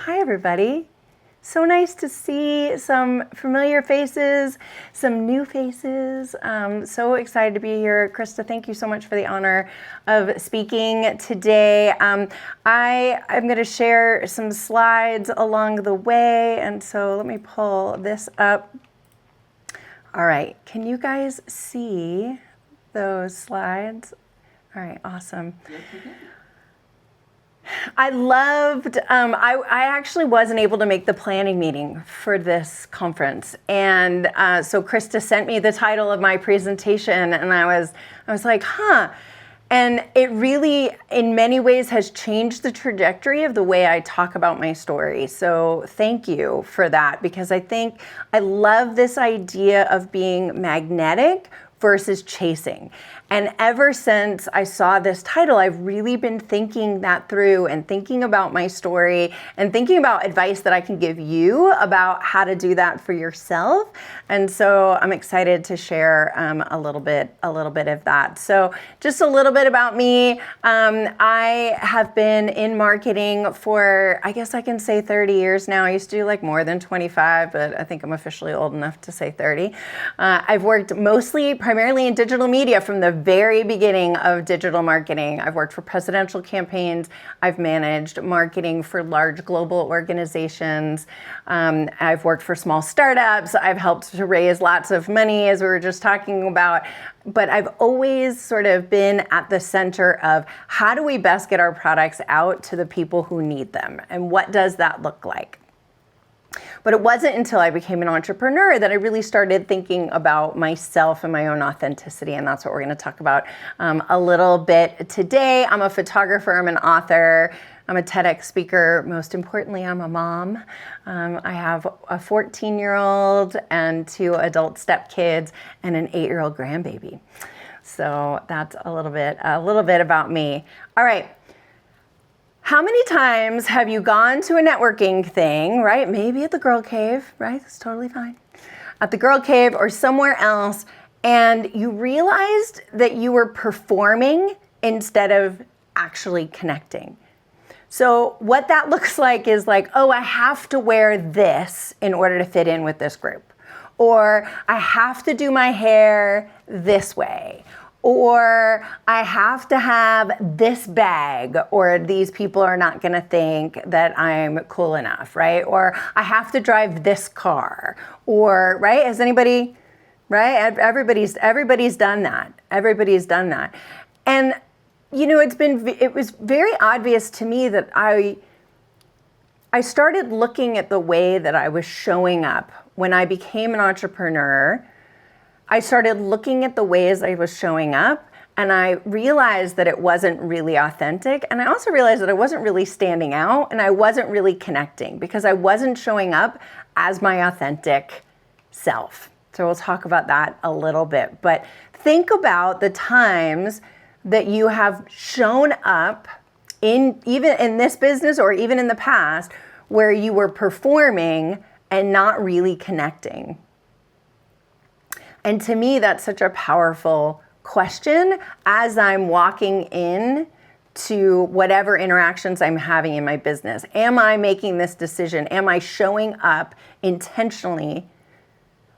Hi, everybody. So nice to see some familiar faces, some new faces. So excited to be here. Krista, thank you so much for the honor of speaking today. I'm going to share some slides along the way, and so let me pull this up. All right, can you guys see those slides? All right, awesome. I loved, I actually wasn't able to make the planning meeting for this conference. And so Krista sent me the title of my presentation, and I was like, huh. And it really, in many ways, has changed the trajectory of the way I talk about my story. So thank you for that, because I think I love this idea of being magnetic versus chasing. And ever since I saw this title, I've really been thinking that through and thinking about my story and thinking about advice that I can give you about how to do that for yourself. And so I'm excited to share a little bit of that. So just a little bit about me. I have been in marketing for, I guess I can say 30 years now. I used to do like more than 25, but I think I'm officially old enough to say 30. I've worked primarily in digital media from the very beginning of digital marketing. I've worked for presidential campaigns. I've managed marketing for large global organizations. I've worked for small startups. I've helped to raise lots of money, as we were just talking about. But I've always sort of been at the center of how do we best get our products out to the people who need them? And what does that look like? But it wasn't until I became an entrepreneur that I really started thinking about myself and my own authenticity, and that's what we're going to talk about a little bit today. I'm a photographer, I'm an author, I'm a TEDx speaker. Most importantly, I'm a mom. I have a 14-year-old and 2 adult stepkids and an 8-year-old grandbaby. So that's a little bit about me. All right. How many times have you gone to a networking thing, right? Maybe at the Girl Cave, right? That's totally fine. At the Girl Cave or somewhere else, and you realized that you were performing instead of actually connecting. So what that looks like is like, oh, I have to wear this in order to fit in with this group. Or I have to do my hair this way. Or I have to have this bag, or these people are not going to think that I'm cool enough, right? Or I have to drive this car, or, right? Has anybody, right? Everybody's done that. Everybody's done that. And, you know, it was very obvious to me that I started looking at the way that I was showing up when I became an entrepreneur. I started looking at the ways I was showing up, and I realized that it wasn't really authentic. And I also realized that I wasn't really standing out, and I wasn't really connecting because I wasn't showing up as my authentic self. So we'll talk about that a little bit. But think about the times that you have shown up even in this business or even in the past where you were performing and not really connecting. And to me, that's such a powerful question as I'm walking in to whatever interactions I'm having in my business. Am I making this decision? Am I showing up intentionally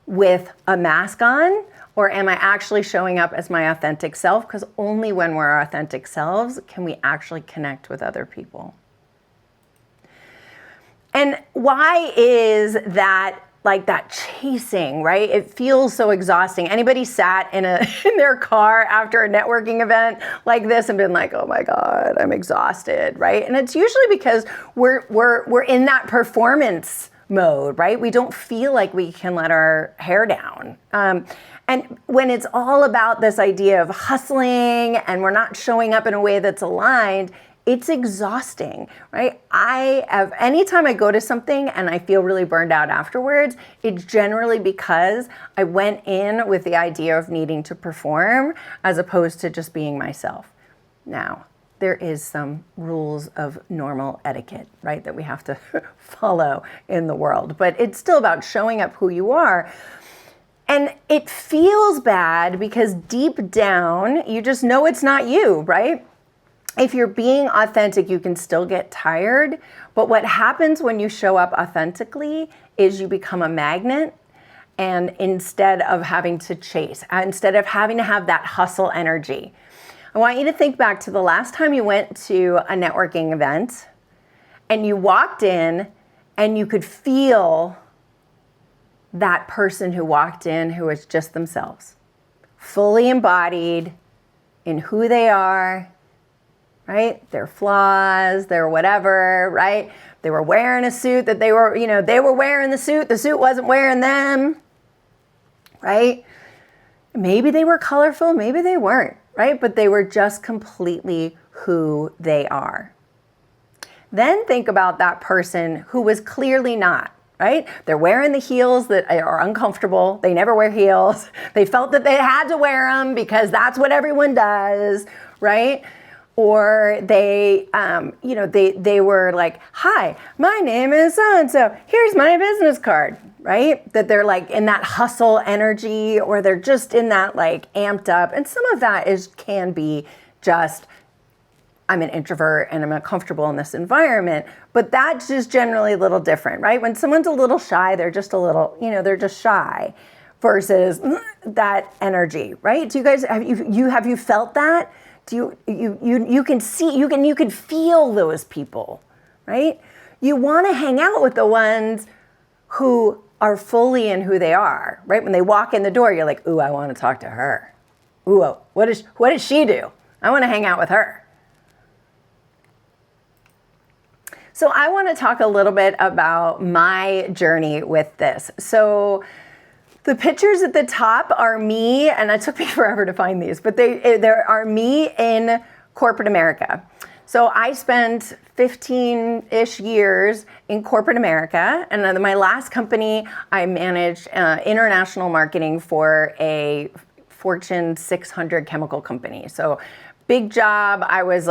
with a mask on? Or am I actually showing up as my authentic self? Because only when we're our authentic selves can we actually connect with other people. And why is that? Like that chasing, right? It feels so exhausting. Anybody sat in their car after a networking event like this and been like, oh my God, I'm exhausted, right? And it's usually because we're in that performance mode, right? We don't feel like we can let our hair down. And when it's all about this idea of hustling and we're not showing up in a way that's aligned, it's exhausting, right? Anytime I go to something and I feel really burned out afterwards, it's generally because I went in with the idea of needing to perform as opposed to just being myself. Now, there is some rules of normal etiquette, right, that we have to follow in the world, but it's still about showing up who you are. And it feels bad because deep down, you just know it's not you, right? if you're being authentic, you can still get tired. But what happens when you show up authentically is you become a magnet. And instead of having to chase, instead of having to have that hustle energy, I want you to think back to the last time you went to a networking event and you walked in and you could feel that person who walked in who was just themselves, fully embodied in who they are, right? Their flaws, their whatever, right? They were wearing a suit that they were wearing the suit wasn't wearing them, right? Maybe they were colorful, maybe they weren't, right? But they were just completely who they are. Then think about that person who was clearly not, right? They're wearing the heels that are uncomfortable. They never wear heels. They felt that they had to wear them because that's what everyone does, right? Or they were like, hi, my name is so-and-so. Here's my business card, right? That they're like in that hustle energy, or they're just in that like amped up. And some of that can be just, I'm an introvert and I'm not comfortable in this environment, but that's just generally a little different, right? When someone's a little shy, they're just a little, they're just shy versus that energy, right? Do you guys, have you felt that? Do you can see, you can feel those people, right? You want to hang out with the ones who are fully in who they are, right? When they walk in the door, you're like, ooh, I want to talk to her. Ooh, what does she do? I want to hang out with her. So I want to talk a little bit about my journey with this. So the pictures at the top are me, and it took me forever to find these, but there are me in corporate America. So I spent 15-ish years in corporate America, and then my last company, I managed international marketing for a Fortune 600 chemical company. So big job. I was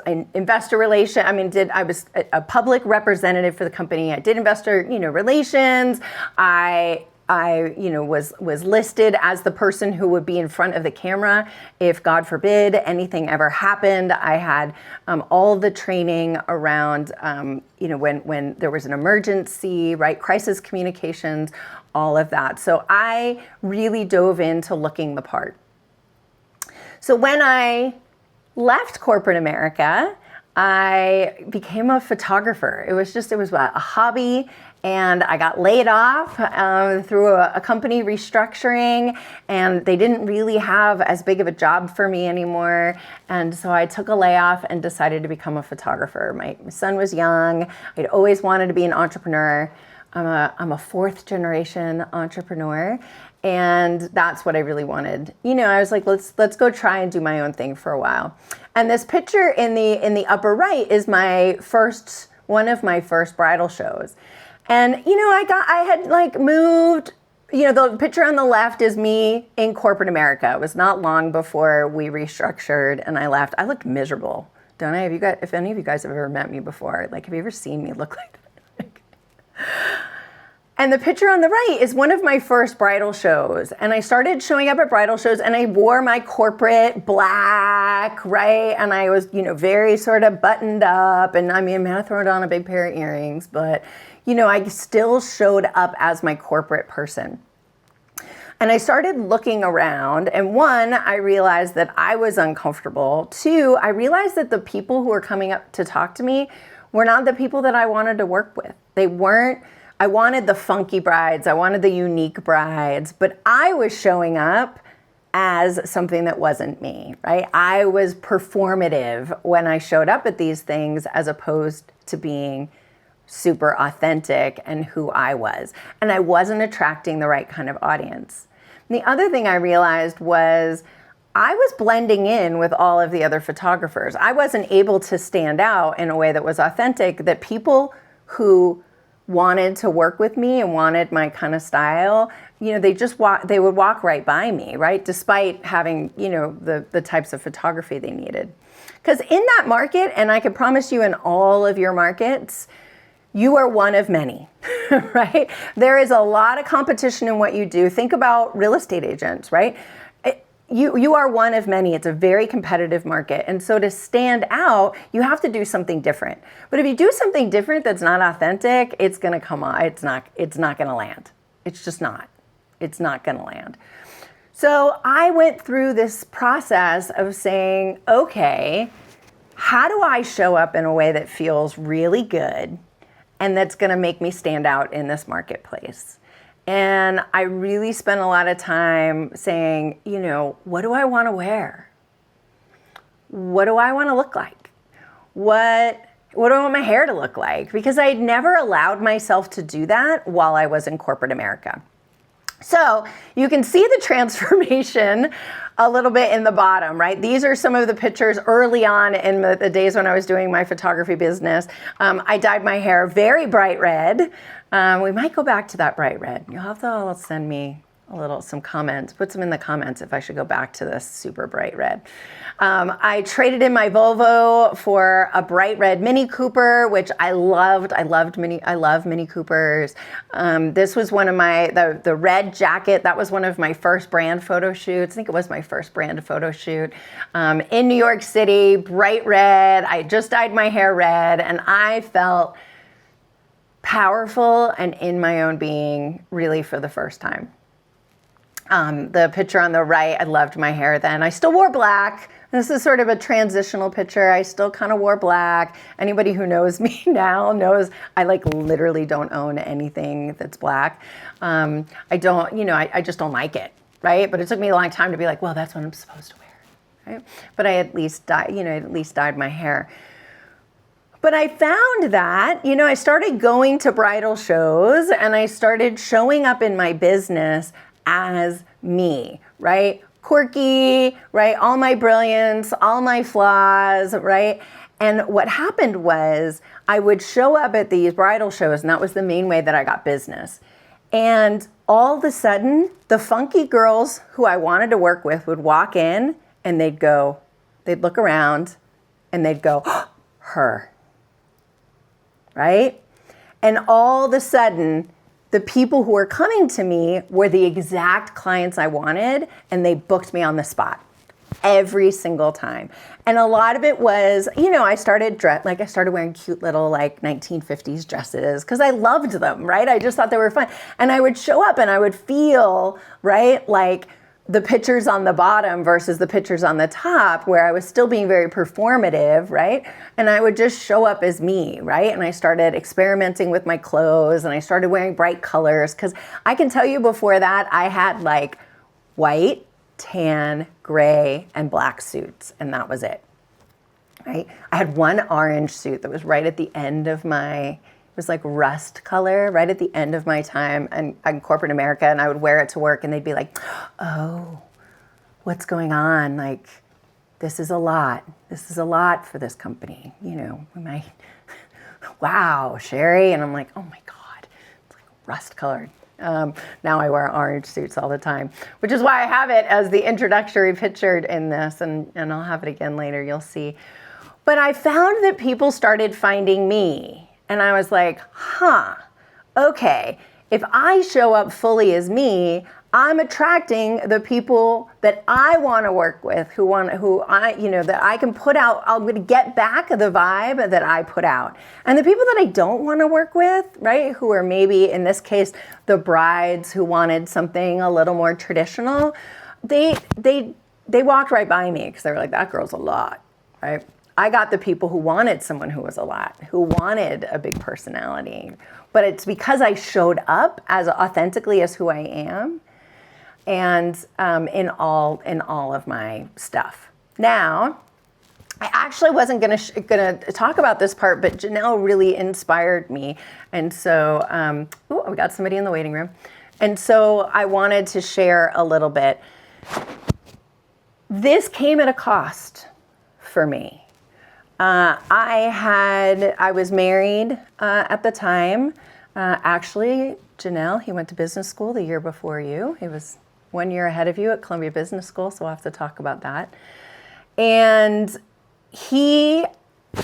in investor relation. I was a public representative for the company. I did investor, relations. I was listed as the person who would be in front of the camera if, God forbid, anything ever happened. I had all the training around, when there was an emergency, right? Crisis communications, all of that. So I really dove into looking the part. So when I left corporate America, I became a photographer. It was a hobby, and I got laid off through a company restructuring, and they didn't really have as big of a job for me anymore. And so I took a layoff and decided to become a photographer. My son was young. I'd always wanted to be an entrepreneur. I'm a fourth generation entrepreneur, and that's what I really wanted. I was like, let's go try and do my own thing for a while. And this picture in the upper right is one of my first bridal shows. And I had moved. The picture on the left is me in corporate America. It was not long before we restructured and I left. I looked miserable, don't I? If any of you guys have ever met me before, have you ever seen me look like that? And the picture on the right is one of my first bridal shows. And I started showing up at bridal shows, and I wore my corporate black, right? And I was, very sort of buttoned up. And I had to throw on a big pair of earrings, but, I still showed up as my corporate person. And I started looking around, and one, I realized that I was uncomfortable. Two, I realized that the people who were coming up to talk to me were not the people that I wanted to work with. They weren't. I wanted the funky brides. I wanted the unique brides, but I was showing up as something that wasn't me, right? I was performative when I showed up at these things as opposed to being super authentic and who I was. And I wasn't attracting the right kind of audience. And the other thing I realized was I was blending in with all of the other photographers. I wasn't able to stand out in a way that was authentic, that people who wanted to work with me and wanted my kind of style, they would walk right by me, right? Despite having, the types of photography they needed. Because in that market, and I can promise you in all of your markets, you are one of many, right? There is a lot of competition in what you do. Think about real estate agents, right? you are one of many. It's a very competitive market. And so to stand out, you have to do something different. But if you do something different that's not authentic, it's going to come on. It's not going to land. It's just not. It's not going to land. So I went through this process of saying, okay, how do I show up in a way that feels really good and that's going to make me stand out in this marketplace? And I really spent a lot of time saying, what do I want to wear? What do I want to look like? What do I want my hair to look like? Because I had never allowed myself to do that while I was in corporate America. So you can see the transformation a little bit in the bottom, right? These are some of the pictures early on in the days when I was doing my photography business. I dyed my hair very bright red. We might go back to that bright red. You'll have to send me some comments. Put some in the comments if I should go back to this super bright red. I traded in my Volvo for a bright red Mini Cooper, which I loved. I love Mini Coopers. This was one of the red jacket. That was one of my first brand photo shoots. I think it was my first brand photo shoot in New York City, bright red. I just dyed my hair red, and I felt powerful and in my own being really for the first time. The picture on the right, I loved my hair then. I still wore black. This is sort of a transitional picture. I still kind of wore black. Anybody who knows me now knows I literally don't own anything that's black. I just don't like it, right? But it took me a long time to be like, well, that's what I'm supposed to wear, right? But I at least dyed my hair. But I found that, I started going to bridal shows and I started showing up in my business as me, right? Quirky, right? All my brilliance, all my flaws, right? And what happened was I would show up at these bridal shows, and that was the main way that I got business. And all of a sudden, the funky girls who I wanted to work with would walk in and they'd look around and they'd go, oh, her, right? And all of a sudden, the people who were coming to me were the exact clients I wanted, and they booked me on the spot every single time. And a lot of it was, I started wearing cute little 1950s dresses because I loved them, right? I just thought they were fun. And I would show up and I would feel, right, like the pictures on the bottom versus the pictures on the top, where I was still being very performative, right? And I would just show up as me, right? And I started experimenting with my clothes and I started wearing bright colors, because I can tell you before that I had white, tan, gray, and black suits, and that was it, right? I had one orange suit that was right at the end of it was rust color, right at the end of my time in corporate America, and I would wear it to work and they'd be like, oh, what's going on? This is a lot. This is a lot for this company. Wow, Sherry. And I'm like, oh my God, it's rust colored. Now I wear orange suits all the time, which is why I have it as the introductory pictured in this, and I'll have it again later, you'll see. But I found that people started finding me. And I was like, okay, if I show up fully as me, I'm attracting the people that I want to work with, that I can put out, I'm going to get back the vibe that I put out. And the people that I don't want to work with, right, who are maybe, in this case, the brides who wanted something a little more traditional, they walked right by me because they were like, that girl's a lot, right? I got the people who wanted someone who was a lot, who wanted a big personality. But it's because I showed up as authentically as who I am, and in all of my stuff. Now, I actually wasn't gonna talk about this part, but Janelle really inspired me, and so we got somebody in the waiting room, and so I wanted to share a little bit. This came at a cost for me. I was married at the time. Actually, Janelle, he went to business school the year before you. He was 1 year ahead of you at Columbia Business School, so we'll have to talk about that. And he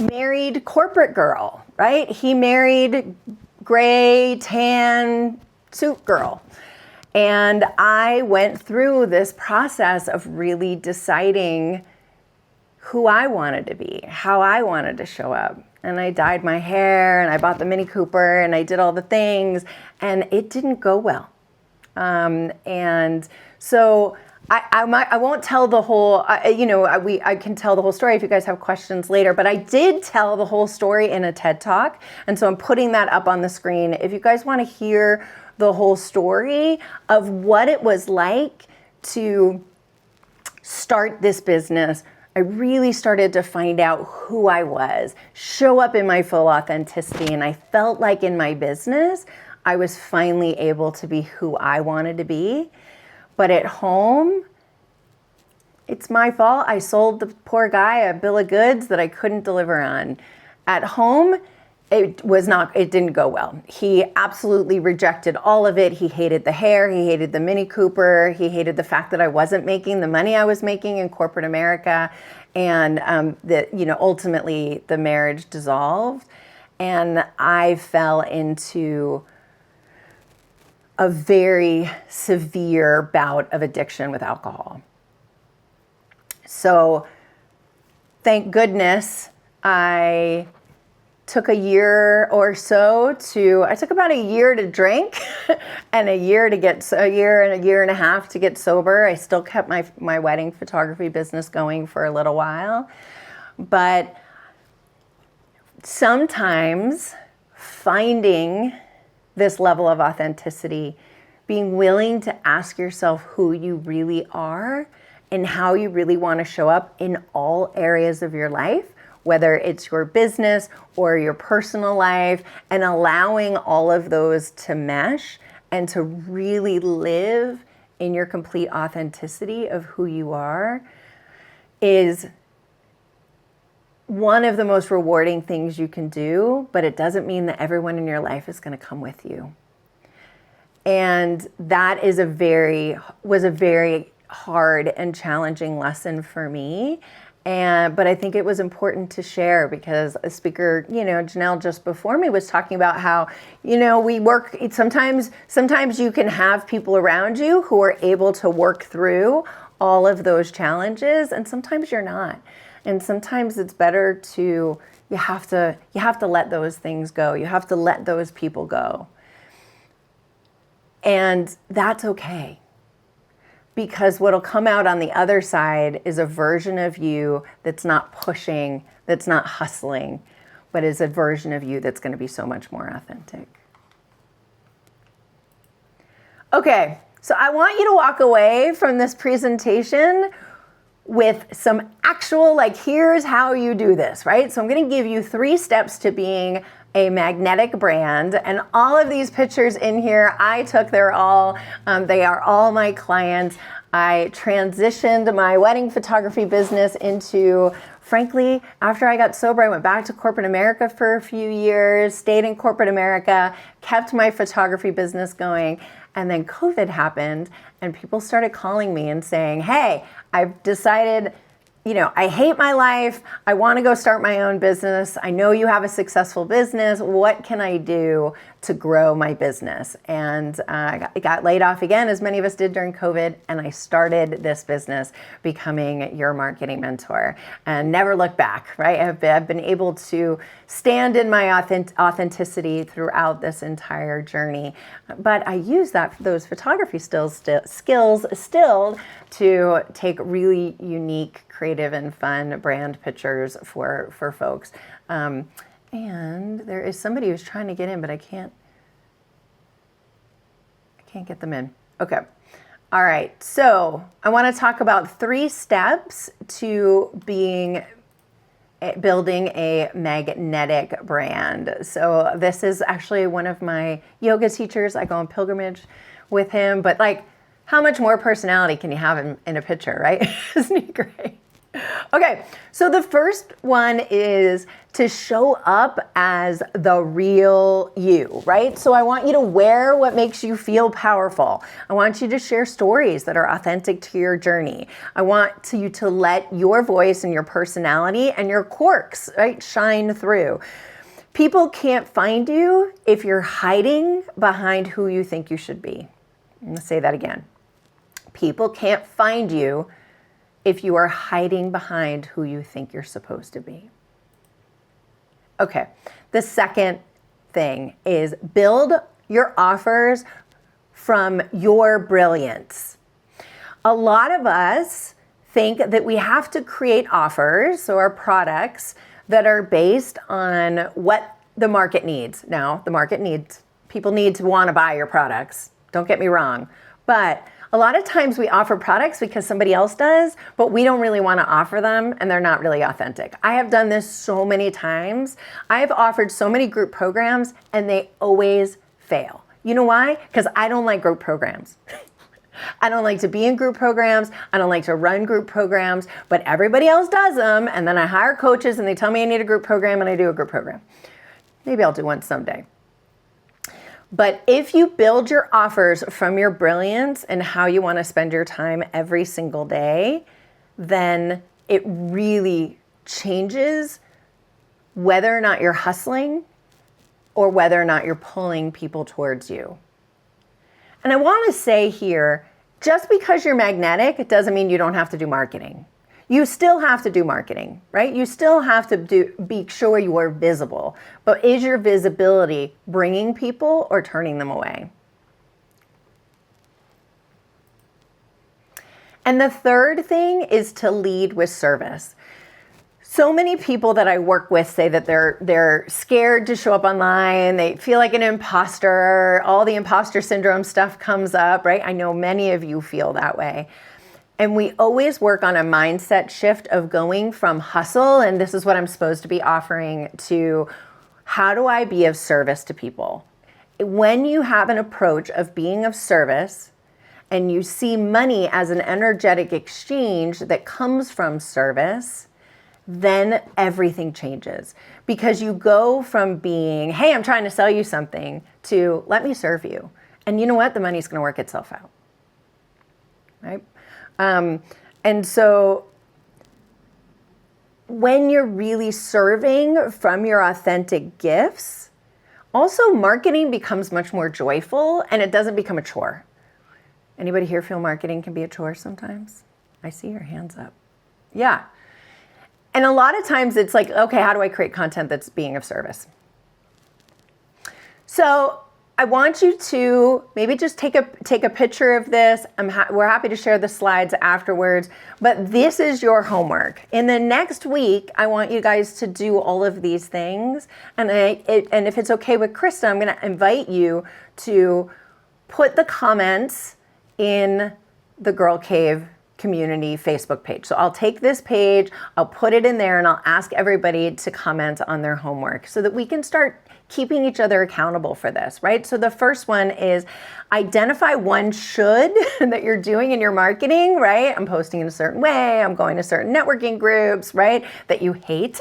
married corporate girl, right? He married gray, tan, suit girl. And I went through this process of really deciding who I wanted to be, how I wanted to show up. And I dyed my hair and I bought the Mini Cooper and I did all the things, and it didn't go well. And so I won't tell the whole, I can tell the whole story if you guys have questions later, but I did tell the whole story in a TED Talk. And so I'm putting that up on the screen. If you guys want to hear the whole story of what it was like to start this business, I really started to find out who I was, show up in my full authenticity. And I felt like in my business, I was finally able to be who I wanted to be. But at home, it's my fault. I sold the poor guy a bill of goods that I couldn't deliver on. At home, it didn't go well. He absolutely rejected all of it. He hated the hair. He hated the Mini Cooper. He hated the fact that I wasn't making the money I was making in corporate America. And ultimately the marriage dissolved. And I fell into a very severe bout of addiction with alcohol. So thank goodness I took a year or so I took about a year to drink and a year and a half to get sober. I still kept my wedding photography business going for a little while. But sometimes finding this level of authenticity, being willing to ask yourself who you really are and how you really want to show up in all areas of your life, whether it's your business or your personal life, and allowing all of those to mesh and to really live in your complete authenticity of who you are, is one of the most rewarding things you can do, but it doesn't mean that everyone in your life is going to come with you. And that was a very hard and challenging lesson for me. But I think it was important to share because a speaker, Janelle just before me was talking about how, we work, sometimes you can have people around you who are able to work through all of those challenges, and sometimes you're not. And sometimes it's better you have to let those things go. You have to let those people go. And that's okay. Because what'll come out on the other side is a version of you that's not pushing, that's not hustling, but is a version of you that's going to be so much more authentic. Okay, so I want you to walk away from this presentation with some actual, here's how you do this, right? So I'm going to give you 3 steps to being a magnetic brand. And all of these pictures in here, they are all my clients. I transitioned my wedding photography business into, frankly, after I got sober, I went back to corporate America for a few years, stayed in corporate America, kept my photography business going. And then COVID happened and people started calling me and saying, hey, I've decided, I hate my life. I want to go start my own business. I know you have a successful business. What can I do to grow my business? And I got laid off again, as many of us did during COVID. And I started this business, becoming your marketing mentor, and never look back, right? I've been able to stand in my authenticity throughout this entire journey. But I use those photography skills still to take really unique, creative and fun brand pictures for folks. And there is somebody who's trying to get in, but I can't get them in. Okay. All right. So I want to talk about 3 steps to building a magnetic brand. So this is actually one of my yoga teachers. I go on pilgrimage with him, but how much more personality can you have in a picture, right? Isn't he great? Okay, so the first one is to show up as the real you, right? So I want you to wear what makes you feel powerful. I want you to share stories that are authentic to your journey. I want you to let your voice and your personality and your quirks, right, shine through. People can't find you if you're hiding behind who you think you should be. I'm going to say that again. People can't find you if you are hiding behind who you think you're supposed to be. Okay, the second thing is build your offers from your brilliance. A lot of us think that we have to create offers or products that are based on what the market needs. Now, the market needs, people need to want to buy your products. Don't get me wrong. But a lot of times we offer products because somebody else does, but we don't really want to offer them and they're not really authentic. I have done this so many times. I have offered so many group programs and they always fail. You know why? Because I don't like group programs. I don't like to be in group programs. I don't like to run group programs, but everybody else does them. And then I hire coaches and they tell me I need a group program and I do a group program. Maybe I'll do one someday. But if you build your offers from your brilliance and how you want to spend your time every single day, then it really changes whether or not you're hustling or whether or not you're pulling people towards you. And I want to say here, just because you're magnetic, it doesn't mean you don't have to do marketing. You still have to do marketing, right? You still have to be sure you are visible. But is your visibility bringing people or turning them away? And the third thing is to lead with service. So many people that I work with say that they're scared to show up online. They feel like an imposter. All the imposter syndrome stuff comes up, right? I know many of you feel that way. And we always work on a mindset shift of going from hustle, and this is what I'm supposed to be offering, to how do I be of service to people? When you have an approach of being of service and you see money as an energetic exchange that comes from service, then everything changes. Because you go from being, hey, I'm trying to sell you something, to let me serve you. And you know what? The money's going to work itself out, right? And so when you're really serving from your authentic gifts, also marketing becomes much more joyful and it doesn't become a chore. Anybody here feel marketing can be a chore sometimes? I see your hands up. Yeah. And a lot of times it's like, okay, how do I create content that's being of service? So I want you to maybe just take a picture of this. We're happy to share the slides afterwards, but this is your homework. In the next week, I want you guys to do all of these things. And if it's okay with Krista, I'm going to invite you to put the comments in the Girl Cave community Facebook page. So I'll take this page, I'll put it in there, and I'll ask everybody to comment on their homework so that we can start keeping each other accountable for this, right? So the first one is identify one should that you're doing in your marketing, right? I'm posting in a certain way, I'm going to certain networking groups, right? That you hate,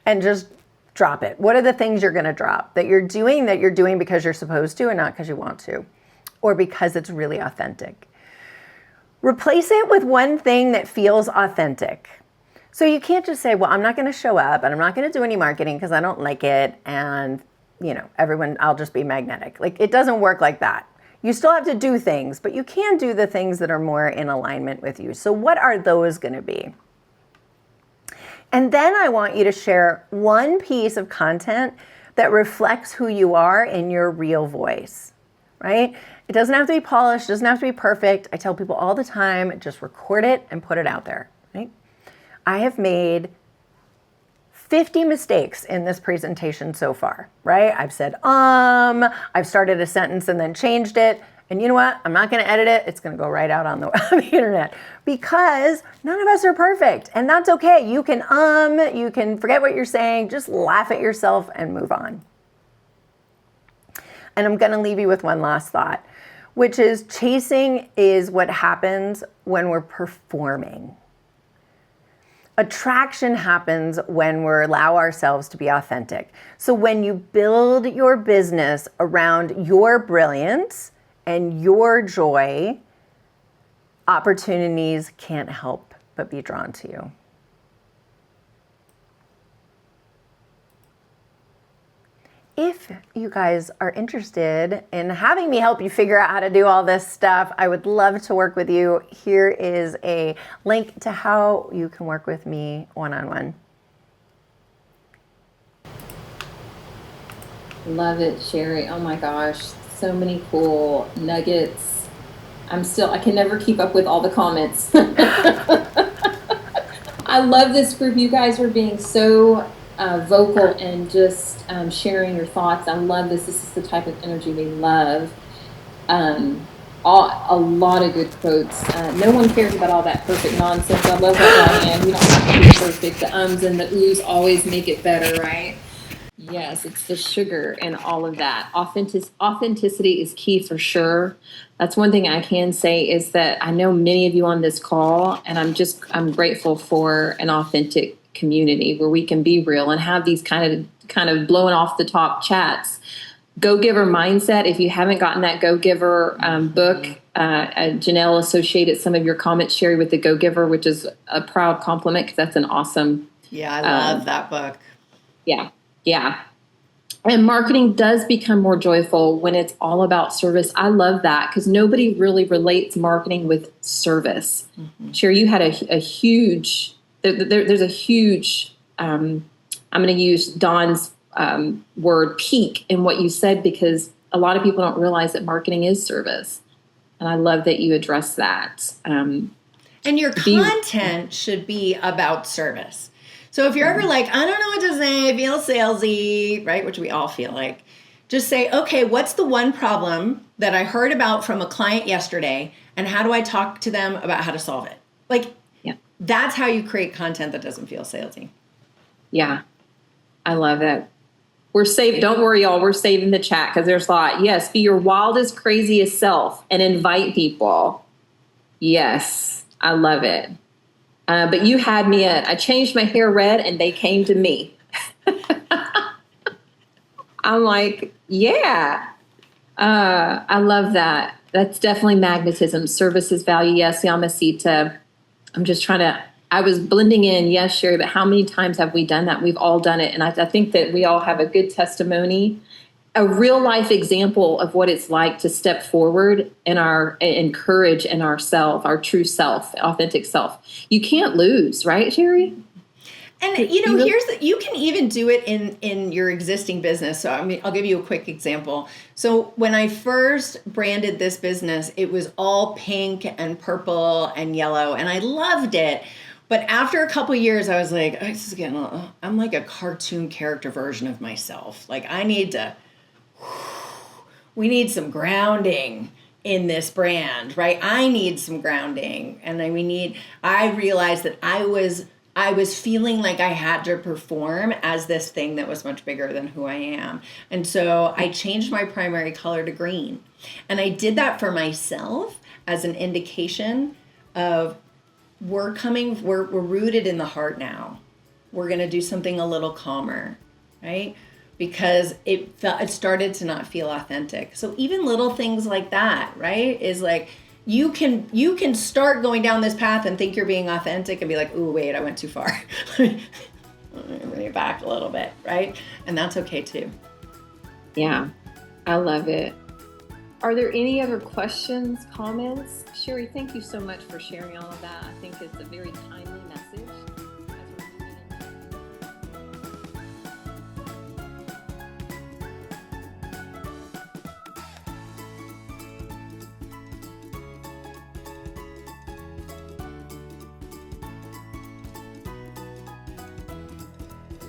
and just drop it. What are the things you're gonna drop that you're doing because you're supposed to and not because you want to, or because it's really authentic? Replace it with one thing that feels authentic. So you can't just say, well, I'm not going to show up and I'm not going to do any marketing because I don't like it. And, I'll just be magnetic. Like, it doesn't work like that. You still have to do things, but you can do the things that are more in alignment with you. So what are those going to be? And then I want you to share one piece of content that reflects who you are in your real voice, right? It doesn't have to be polished, it doesn't have to be perfect. I tell people all the time, just record it and put it out there, right? I have made 50 mistakes in this presentation so far, right? I've said, I've started a sentence and then changed it. And you know what? I'm not going to edit it. It's going to go right out on the internet, because none of us are perfect. And that's okay. You can forget what you're saying, just laugh at yourself and move on. And I'm going to leave you with one last thought, which is chasing is what happens when we're performing. Attraction happens when we allow ourselves to be authentic. So when you build your business around your brilliance and your joy, opportunities can't help but be drawn to you. if you guys are interested in having me help you figure out how to do all this stuff, I would love to work with you. Here is a link to how you can work with me one-on-one. Love it, Sherry. Oh my gosh, so many cool nuggets. I can never keep up with all the comments. I love this group. You guys are being so vocal and just sharing your thoughts. I love this. This is the type of energy we love. A lot of good quotes. No one cares about all that perfect nonsense. I love that, Diane. We don't have to be perfect. The ums and the oohs always make it better, right? Yes, it's the sugar and all of that. Authenticity is key for sure. That's one thing I can say is that I know many of you on this call, and I'm grateful for an authentic community where we can be real and have these kind of blowing off the top chats. Go Giver Mindset. If you haven't gotten that Go Giver book, Janelle associated some of your comments, Sherry, with the Go Giver, which is a proud compliment because that's an awesome. Yeah, I love that book. Yeah. Yeah. And marketing does become more joyful when it's all about service. I love that because nobody really relates marketing with service. Mm-hmm. Sherry, you had a huge, there's a huge, I'm going to use Dawn's word peak in what you said, because a lot of people don't realize that marketing is service. And I love that you address that. And your content should be about service. So if you're ever like, I don't know what to say, I feel salesy, right? Which we all feel like. Just say, okay, what's the one problem that I heard about from a client yesterday, and how do I talk to them about how to solve it? Like, that's how you create content that doesn't feel salesy. Yeah, I love it. Don't worry, y'all. We're saving the chat because there's a lot. Yes, be your wildest, craziest self and invite people. Yes, I love it. But you had me I changed my hair red and they came to me. I'm like, yeah, I love that. That's definitely magnetism. Services value. Yes, Yamasita. I was blending in. Yes, Sherry, but how many times have we done that? We've all done it. And I think that we all have a good testimony, a real life example of what it's like to step forward in courage in ourself, our true self, authentic self. You can't lose, right, Sherry? And you can even do it in your existing business. So I'll give you a quick example. So when I first branded this business, it was all pink and purple and yellow, and I loved it. But after a couple of years, I was like, I'm like a cartoon character version of myself. Like we need some grounding in this brand, right? I need some grounding. And I realized that I was feeling like I had to perform as this thing that was much bigger than who I am. And so I changed my primary color to green. And I did that for myself as an indication of we're rooted in the heart now. We're going to do something a little calmer, right? Because it started to not feel authentic. So even little things like that, right, is like you can start going down this path and think you're being authentic and be like, ooh, wait, I went too far. Bring it back a little bit, right? And that's okay too. Yeah, I love it. Are there any other questions, comments? Sherry, thank you so much for sharing all of that. I think it's a very timely message.